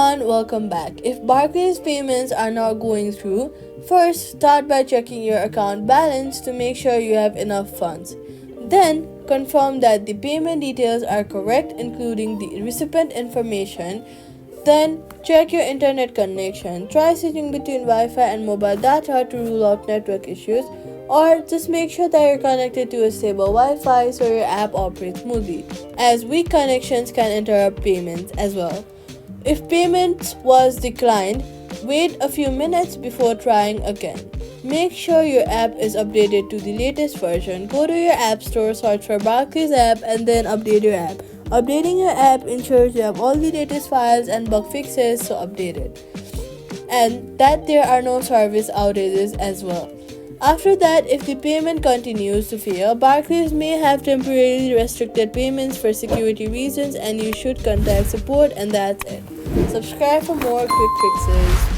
everyone, welcome back. If Barclays payments are not going through, first start by checking your account balance to make sure you have enough funds. Then confirm that the payment details are correct, including the recipient information. Then check your internet connection. Try switching between Wi-Fi and mobile data to rule out network issues, or just make sure that you're connected to a stable Wi-Fi so your app operates smoothly, as weak connections can interrupt payments as well. If payment was declined, wait a few minutes before trying again. Make sure your app is updated to the latest version. Go to your app store, search for Barclays app, and then update your app. Updating your app ensures you have all the latest files and bug fixes, so update it. And that there are no service outages as well. After that, if the payment continues to fail, Barclays may have temporarily restricted payments for security reasons, and you should contact support, and that's it. Subscribe for more quick fixes.